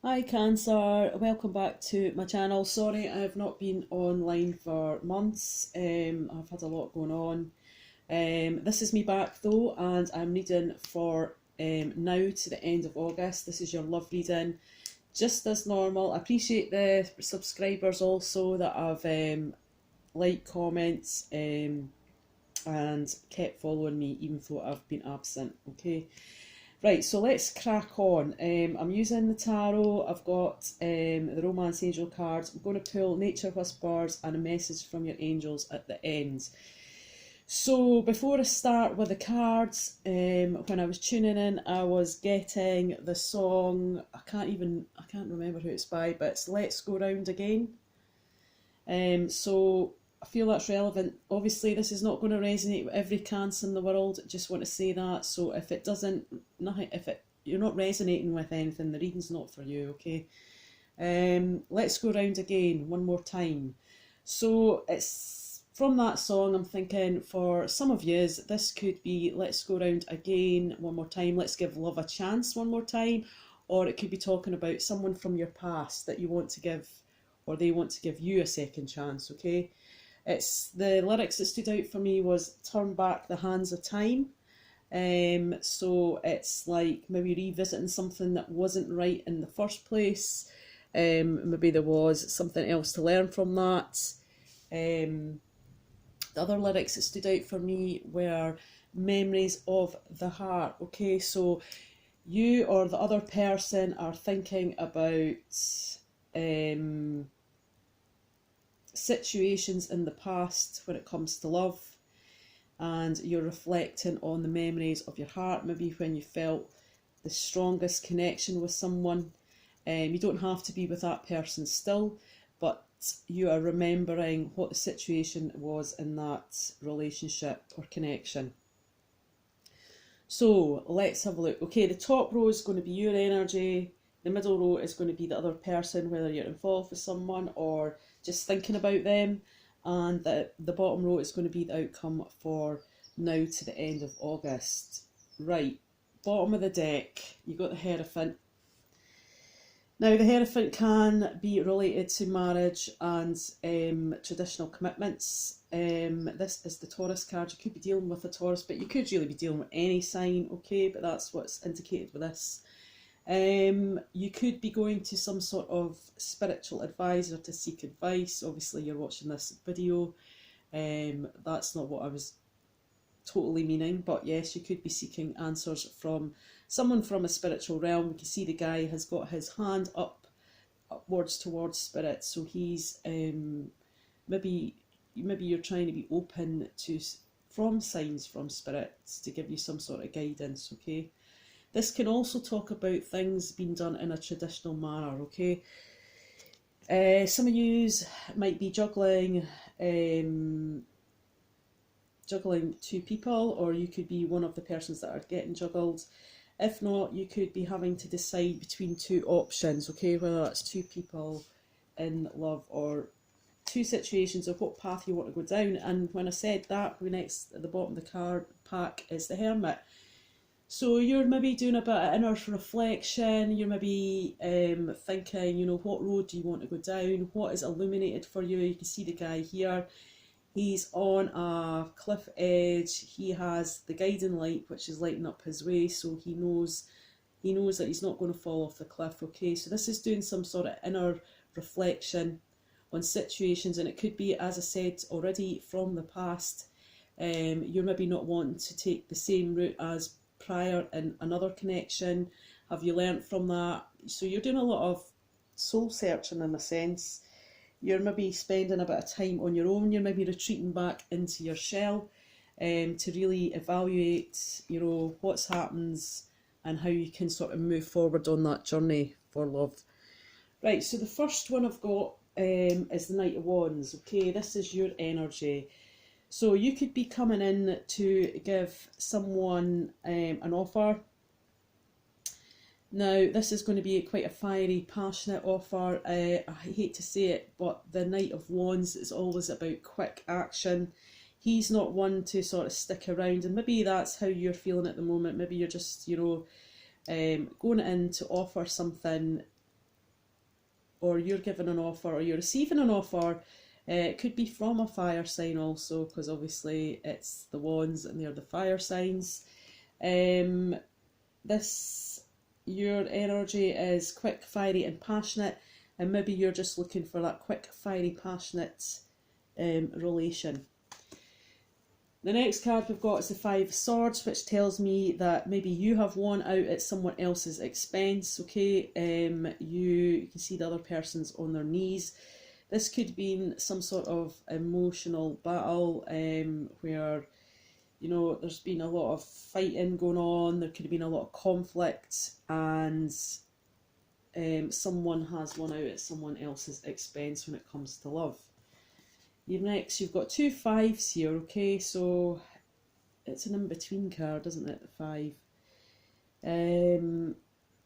Hi Cancer, welcome back to my channel. Sorry I have not been online for months. I've had a lot going on. This is me back though, and I'm reading for now to the end of August. This is your love reading, just as normal. I appreciate the subscribers also that have liked comments and kept following me even though I've been absent. Okay. Right, so let's crack on. I'm using the tarot. I've got the Romance Angel cards. I'm going to pull Nature Whispers and a message from your angels at the end. So before I start with the cards, when I was tuning in, I was getting the song. I can't remember who it's by, but it's "Let's Go Round Again." So I feel that's relevant. Obviously, this is not going to resonate with every Cancer in the world. I just want to say that. So if it doesn't, nothing, if it you're not resonating with anything, the reading's not for you. Okay. Let's go round again one more time. So it's from that song. I'm thinking for some of yous, this could be "Let's go round again one more time." Let's give love a chance one more time, or it could be talking about someone from your past that you want to give, or they want to give you a second chance. Okay. It's the lyrics that stood out for me was "Turn back the hands of time." So it's like maybe revisiting something that wasn't right in the first place. Maybe there was something else to learn from that. The other lyrics that stood out for me were "memories of the heart." Okay, so you or the other person are thinking about situations in the past when it comes to love, and you're reflecting on the memories of your heart, maybe when you felt the strongest connection with someone. You don't have to be with that person still, but you are remembering what the situation was in that relationship or connection. So let's have a look. Okay, the top row is going to be your energy. The middle row is going to be the other person, whether you're involved with someone or just thinking about them. And the bottom row is going to be the outcome for now to the end of August. Right, bottom of the deck, you got the Hierophant. Now, the Hierophant can be related to marriage and traditional commitments. This is the Taurus card. You could be dealing with a Taurus, but you could really be dealing with any sign, okay? But that's what's indicated with this. You could be going to some sort of spiritual advisor to seek advice. Obviously, you're watching this video. That's not what I was totally meaning, but yes, you could be seeking answers from someone from a spiritual realm. We can see the guy has got his hand upwards towards spirit, so he's maybe you're trying to be open to from signs from spirits to give you some sort of guidance. Okay, this can also talk about things being done in a traditional manner. Okay, some of yous might be juggling two people, or you could be one of the persons that are getting juggled. If not, you could be having to decide between two options, okay, whether that's two people in love or two situations of what path you want to go down. And when I said that, the next at the bottom of the card pack is the Hermit. So you're maybe doing a bit of inner reflection. You're maybe thinking, what road do you want to go down? What is illuminated for you? You can see the guy here. He's on a cliff edge. He has the guiding light, which is lighting up his way, so he knows that he's not going to fall off the cliff. Okay, so this is doing some sort of inner reflection on situations, and it could be, as I said already, from the past. You're maybe not wanting to take the same route as prior in another connection. Have you learnt from that? So you're doing a lot of soul searching in a sense. You're maybe spending a bit of time on your own. You're maybe retreating back into your shell to really evaluate, what's happens and how you can sort of move forward on that journey for love. Right, so the first one I've got is the Knight of Wands. Okay, this is your energy. So you could be coming in to give someone an offer. Now, this is going to be quite a fiery, passionate offer. I hate to say it, but the Knight of Wands is always about quick action. He's not one to sort of stick around, and maybe that's how you're feeling at the moment. Maybe you're just, going in to offer something or you're giving an offer, or you're receiving an offer. It could be from a fire sign also, because obviously it's the wands and they're the fire signs. Your energy is quick, fiery and passionate, and maybe you're just looking for that quick, fiery, passionate relation. The next card we've got is the Five of Swords, which tells me that maybe you have won out at someone else's expense, okay? You can see the other person's on their knees. This could be some sort of emotional battle where, you know, there's been a lot of fighting going on, there could have been a lot of conflict, and someone has won out at someone else's expense when it comes to love. You've got two fives here, okay, so it's an in-between card, isn't it, the five?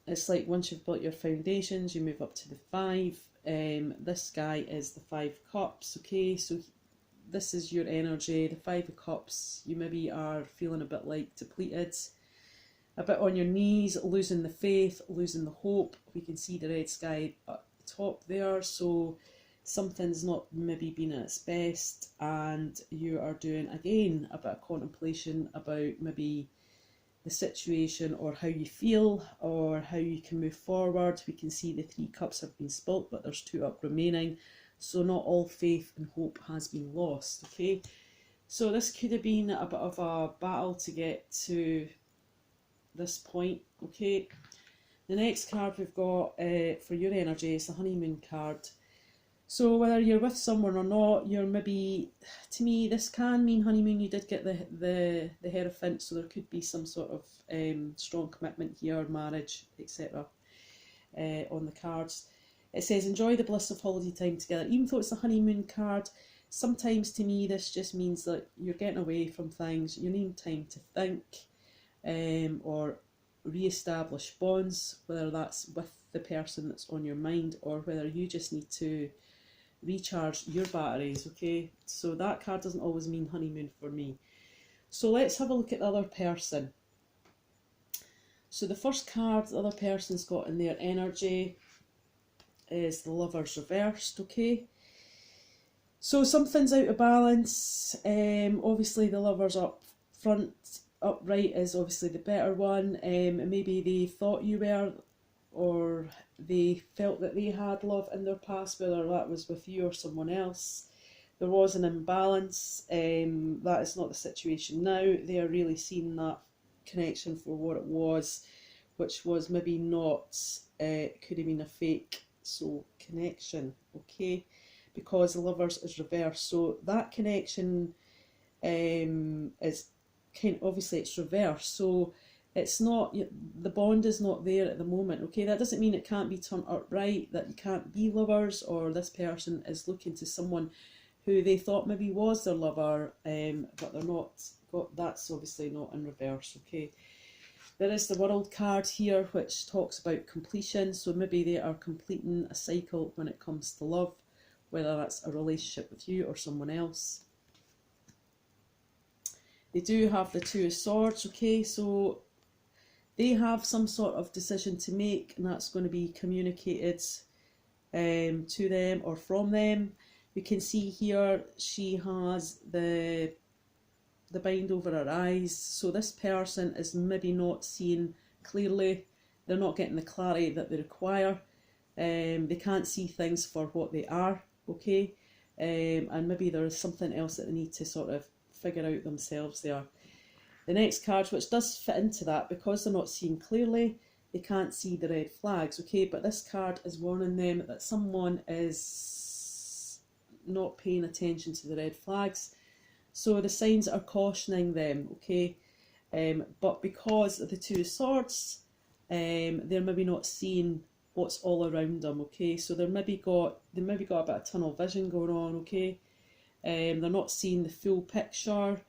It's like once you've built your foundations, you move up to the five. This guy is the Five of Cups, okay, so this is your energy, the Five of Cups. You maybe are feeling a bit like depleted, a bit on your knees, losing the faith, losing the hope. We can see the red sky at the top there, so something's not maybe been at its best, and you are doing again a bit of contemplation about maybe the situation or how you feel or how you can move forward. We can see the three cups have been spilt, but there's two up remaining, so not all faith and hope has been lost, okay? So this could have been a bit of a battle to get to this point, okay? The next card we've got for your energy is the honeymoon card. So whether you're with someone or not, you're maybe, to me, this can mean honeymoon. You did get the Hierophant, so there could be some sort of strong commitment here, marriage, etc. On the cards. It says, enjoy the bliss of holiday time together. Even though it's the honeymoon card, sometimes to me this just means that you're getting away from things, you need time to think, or re-establish bonds, whether that's with the person that's on your mind or whether you just need to recharge your batteries, okay? So that card doesn't always mean honeymoon for me. So let's have a look at the other person. So the first card the other person's got in their energy is the Lovers reversed, okay? So something's out of balance. Obviously the Lovers up front, upright is obviously the better one. Maybe they thought you were, or they felt that they had love in their past, whether that was with you or someone else. There was an imbalance. That is not the situation now. They are really seeing that connection for what it was, which was maybe not, could have been a fake connection, okay, because the Lovers is reversed. So that connection is kind of, obviously it's reversed, so it's not, the bond is not there at the moment, okay? That doesn't mean it can't be turned upright, that you can't be lovers, or this person is looking to someone who they thought maybe was their lover, but they're not, that's obviously not in reverse, okay? There is the World card here, which talks about completion, so maybe they are completing a cycle when it comes to love, whether that's a relationship with you or someone else. They do have the Two of Swords, okay, so they have some sort of decision to make, and that's going to be communicated to them or from them. We can see here she has the bind over her eyes, so this person is maybe not seeing clearly, they're not getting the clarity that they require, they can't see things for what they are, okay, and maybe there is something else that they need to sort of figure out themselves there. The next card, which does fit into that, because they're not seeing clearly, they can't see the red flags, okay, but this card is warning them that someone is not paying attention to the red flags, so the signs are cautioning them, okay, but because of the Two of Swords, they're maybe not seeing what's all around them, okay, so they maybe got a bit of tunnel vision going on, okay, they're not seeing the full picture,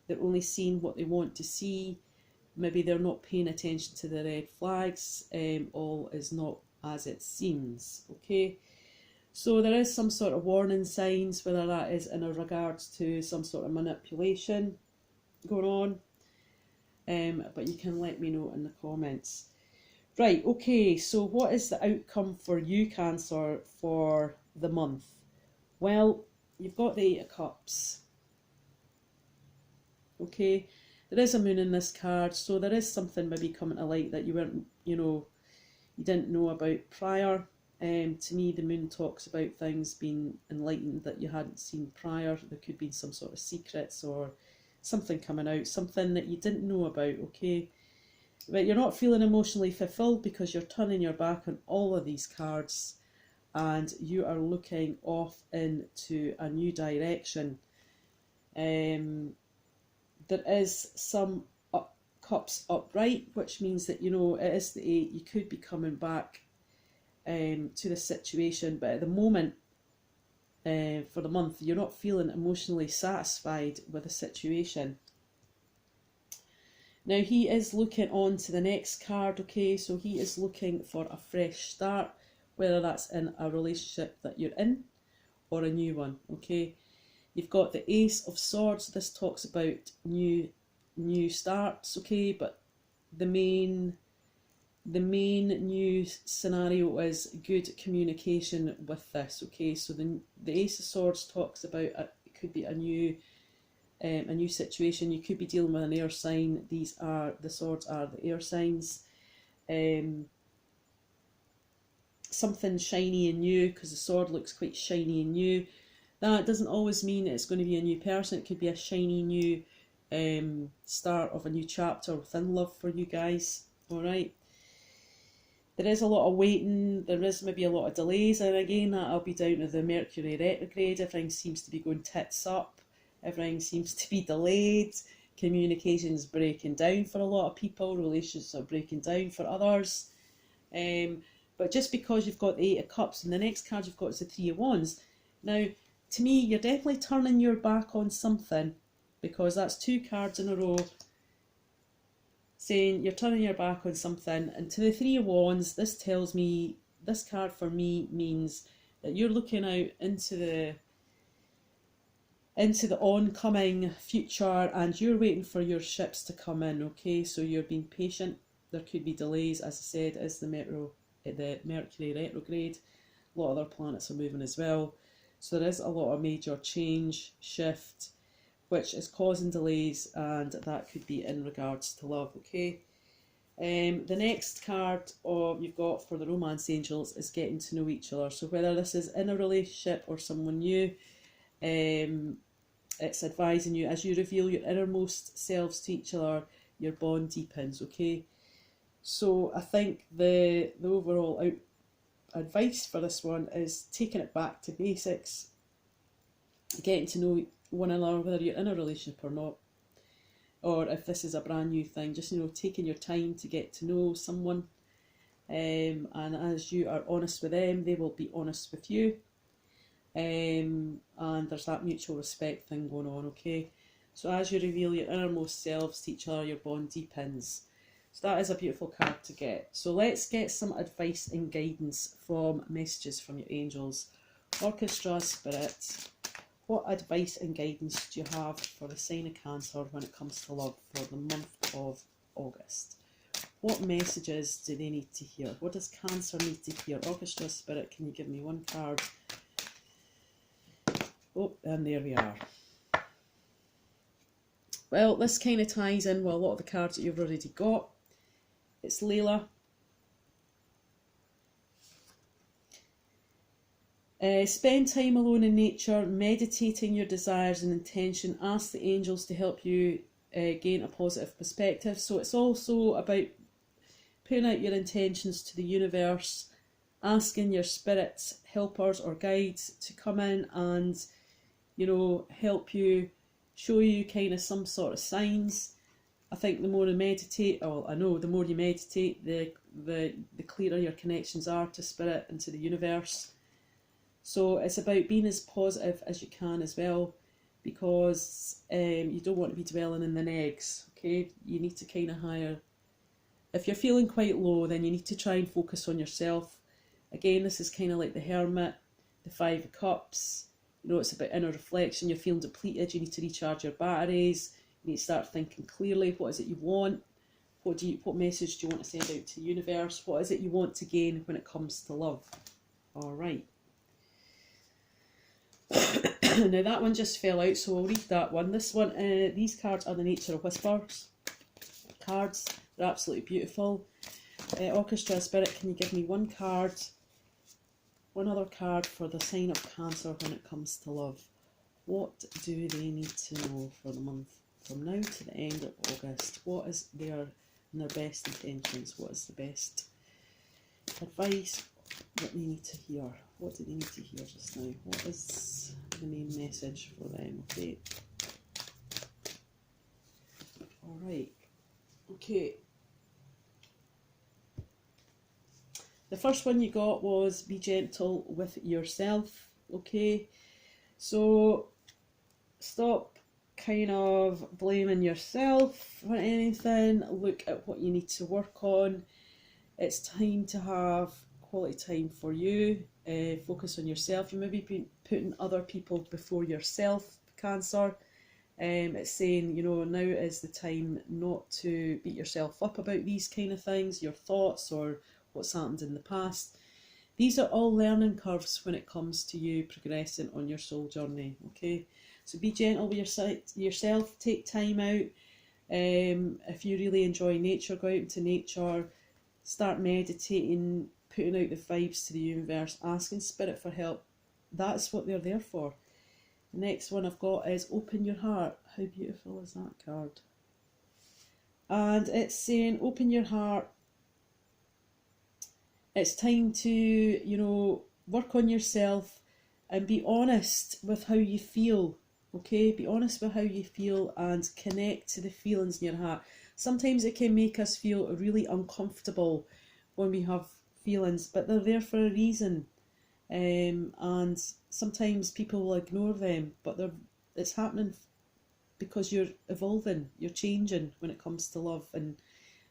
they're only seeing what they want to see, maybe they're not paying attention to the red flags, all is not as it seems, okay. So there is some sort of warning signs, whether that is in regards to some sort of manipulation going on, but you can let me know in the comments. Right, okay, so what is the outcome for you, Cancer, for the month? Well, you've got the Eight of Cups. Okay, there is a moon in this card, so there is something maybe coming to light that you weren't, you didn't know about prior. To me, the moon talks about things being enlightened that you hadn't seen prior. There could be some sort of secrets or something coming out, something that you didn't know about, okay? But you're not feeling emotionally fulfilled because you're turning your back on all of these cards and you are looking off into a new direction. There is some cups upright, which means that, it is the Eight. You could be coming back to the situation, but at the moment, for the month, you're not feeling emotionally satisfied with the situation. Now he is looking on to the next card, okay, so he is looking for a fresh start, whether that's in a relationship that you're in or a new one, okay. You've got the Ace of Swords. This talks about new starts, okay, but the main new scenario is good communication with this, okay. So the Ace of Swords talks about it could be a new situation. You could be dealing with an air sign. The swords are the air signs. Something shiny and new, because the sword looks quite shiny and new. That doesn't always mean it's going to be a new person. It could be a shiny new start of a new chapter within love for you guys. Alright. There is a lot of waiting. There is maybe a lot of delays. And again, that'll be down to the Mercury retrograde. Everything seems to be going tits up. Everything seems to be delayed. Communication's breaking down for a lot of people. Relationships are breaking down for others. But just because you've got the Eight of Cups and the next card you've got is the Three of Wands. Now, to me, you're definitely turning your back on something, because that's two cards in a row saying you're turning your back on something. And to the Three of Wands, this tells me, this card for me means that you're looking out into the oncoming future and you're waiting for your ships to come in, okay? So you're being patient. There could be delays, as I said, as the Mercury retrograde. A lot of other planets are moving as well. So there is a lot of major change, shift, which is causing delays, and that could be in regards to love, okay? The next card you've got for the Romance Angels is getting to know each other. So whether this is in a relationship or someone new, it's advising you, as you reveal your innermost selves to each other, your bond deepens, okay? So I think the overall advice for this one is taking it back to basics, getting to know one another, whether you're in a relationship or not, or if this is a brand new thing, just taking your time to get to know someone, and as you are honest with them, they will be honest with you, and there's that mutual respect thing going on, okay? So as you reveal your innermost selves to each other, your bond deepens. So that is a beautiful card to get. So let's get some advice and guidance from messages from your angels. Orchestra Spirit, what advice and guidance do you have for the sign of Cancer when it comes to love for the month of August? What messages do they need to hear? What does Cancer need to hear? Orchestra Spirit, can you give me one card? Oh, and there we are. Well, this kind of ties in with a lot of the cards that you've already got. It's Layla. Spend time alone in nature, meditating your desires and intention. Ask the angels to help you gain a positive perspective. So it's also about putting out your intentions to the universe, asking your spirits, helpers or guides to come in and, help you, show you kind of some sort of signs. I think the more you meditate, the more you meditate, the clearer your connections are to spirit and to the universe. So it's about being as positive as you can as well, because you don't want to be dwelling in the negs, okay? You need to kind of if you're feeling quite low, then you need to try and focus on yourself. Again, this is kind of like the Hermit, the Five of Cups. It's about inner reflection. You're feeling depleted, you need to recharge your batteries. You need to start thinking clearly. What is it you want? What message do you want to send out to the universe? What is it you want to gain when it comes to love? All right. Now that one just fell out, so we'll read that one. This one, these cards are the Nature of Whispers cards. They're absolutely beautiful. Orchestra Spirit, can you give me one other card for the sign of Cancer when it comes to love? What do they need to know for the month from now to the end of August? What is their best intentions? What is the best advice? What they need to hear? What do they need to hear just now? What is the main message for them? Okay. Alright. Okay. The first one you got was be gentle with yourself. Okay. So stop kind of blaming yourself for anything. Look at what you need to work on. It's time to have quality time for you. Focus on yourself. You may be putting other people before yourself, Cancer. It's saying, you know, now is the time not to beat yourself up about these kind of things, your thoughts or what's happened in the past. These are all learning curves when it comes to you progressing on your soul journey, okay? So be gentle with yourself, take time out. If you really enjoy nature, go out into nature, start meditating, putting out the vibes to the universe, asking Spirit for help. That's what they're there for. The next one I've got is open your heart. How beautiful is that card? And it's saying open your heart. It's time to, you know, work on yourself and be honest with how you feel. Okay, be honest with how you feel and connect to the feelings in your heart. Sometimes it can make us feel really uncomfortable when we have feelings, but they're there for a reason. And sometimes people will ignore them, but it's happening because you're evolving, you're changing when it comes to love and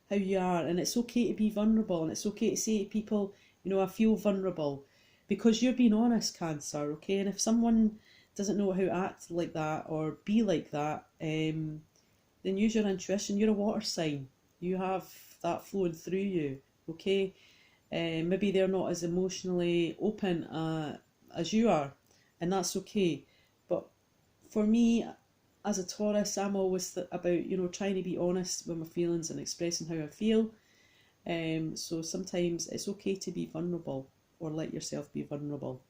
how you are. And it's okay to be vulnerable, and it's okay to say to people, you know, I feel vulnerable, because you're being honest, Cancer, okay? And if someone doesn't know how to act like that or be like that, then use your intuition. You're a water sign. You have that flowing through you, okay? Maybe they're not as emotionally open as you are, and that's okay. But for me, as a Taurus, I'm always about, you know, trying to be honest with my feelings and expressing how I feel. So sometimes it's okay to be vulnerable, or let yourself be vulnerable.